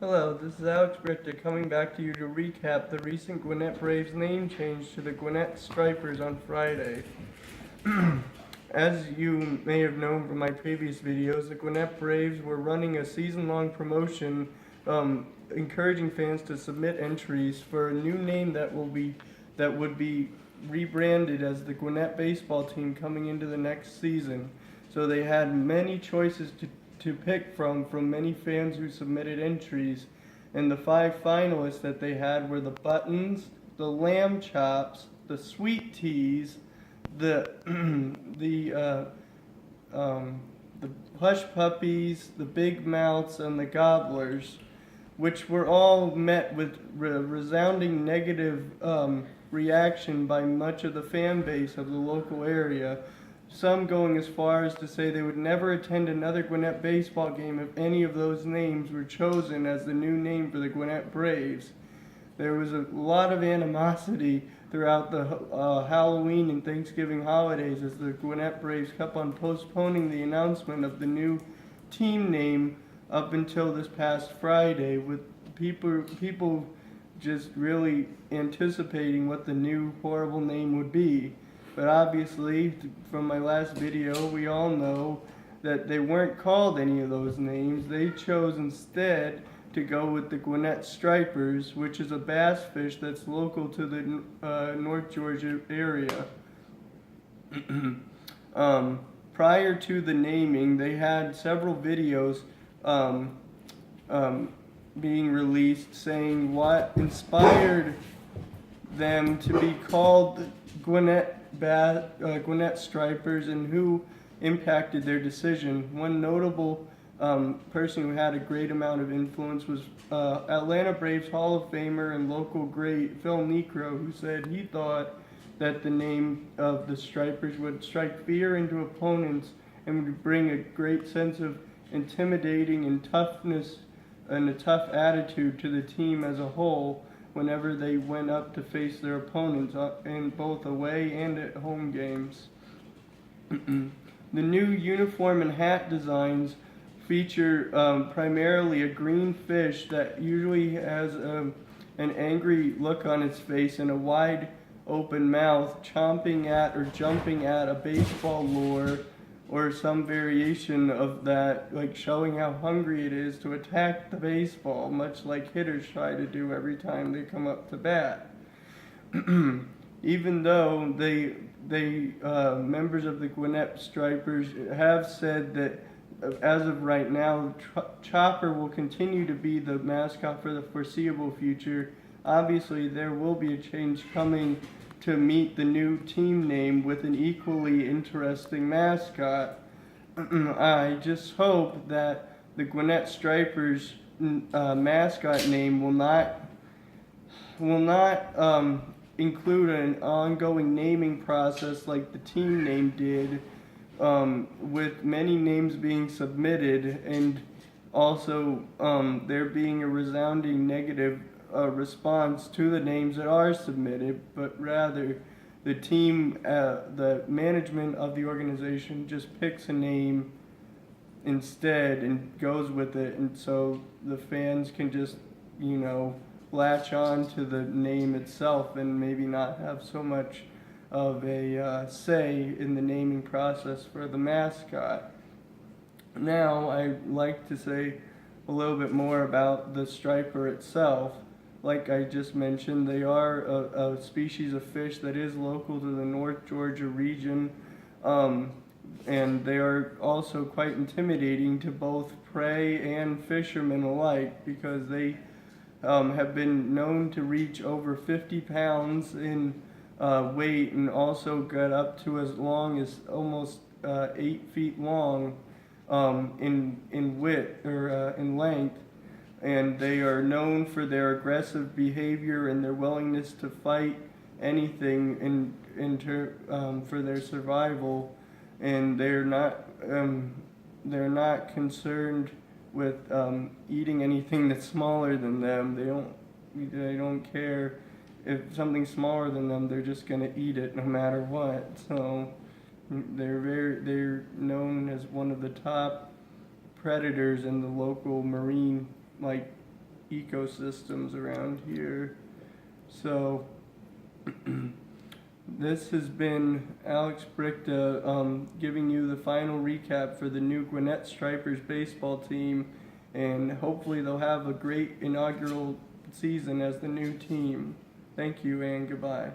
Hello, this is Alex Britta coming back to you to recap the recent Gwinnett Braves name change to the Gwinnett Stripers on Friday. As you may have known from my previous videos, the Gwinnett Braves were running a season-long promotion encouraging fans to submit entries for a new name that would be rebranded as the Gwinnett baseball team coming into the next season. So they had many choices to pick from many fans who submitted entries, and the 5 finalists that they had were the Buttons, the Lamb Chops, the Sweet Teas, the the Hush Puppies, the Big Mouths, and the Gobblers, which were all met with resounding negative reaction by much of the fan base of the local area. Some going as far as to say they would never attend another Gwinnett baseball game if any of those names were chosen as the new name for the Gwinnett Braves. There was a lot of animosity throughout the Halloween and Thanksgiving holidays as the Gwinnett Braves kept on postponing the announcement of the new team name up until this past Friday, with people just really anticipating what the new horrible name would be. But obviously, from my last video, we all know that they weren't called any of those names. They chose instead to go with the Gwinnett Stripers, which is a bass fish that's local to the North Georgia area. Prior to the naming, they had several videos being released saying what inspired them to be called Gwinnett Stripers and who impacted their decision. One notable person who had a great amount of influence was Atlanta Braves Hall of Famer and local great Phil Niekro, who said he thought that the name of the Stripers would strike fear into opponents and would bring a great sense of intimidating and toughness and a tough attitude to the team as a whole whenever they went up to face their opponents in both away and at home games. The new uniform and hat designs feature primarily a green fish that usually has an angry look on its face and a wide open mouth, chomping at or jumping at a baseball lure or some variation of that, like showing how hungry it is to attack the baseball, much like hitters try to do every time they come up to bat. Even though members of the Gwinnett Stripers have said that as of right now, Chopper will continue to be the mascot for the foreseeable future. Obviously, there will be a change coming to meet the new team name with an equally interesting mascot. I just hope that the Gwinnett Stripers mascot name will not include an ongoing naming process like the team name did, with many names being submitted and also there being a resounding negative response to the names that are submitted, but rather the team, the management of the organization just picks a name instead and goes with it, and so the fans can just, latch on to the name itself and maybe not have so much of a say in the naming process for the mascot. Now, I'd like to say a little bit more about the striper itself. Like I just mentioned, they are a species of fish that is local to the North Georgia region, and they are also quite intimidating to both prey and fishermen alike because they have been known to reach over 50 pounds in weight and also got up to as long as almost 8 feet long in width or in length. And they are known for their aggressive behavior and their willingness to fight anything for their survival. And they're not concerned with eating anything that's smaller than them. They don't care if something's smaller than them. They're just gonna eat it no matter what. So they're known as one of the top predators in the local marine ecosystems around here. So this has been Alex Brichta giving you the final recap for the new Gwinnett Stripers baseball team, and hopefully they'll have a great inaugural season as the new team. Thank you and goodbye.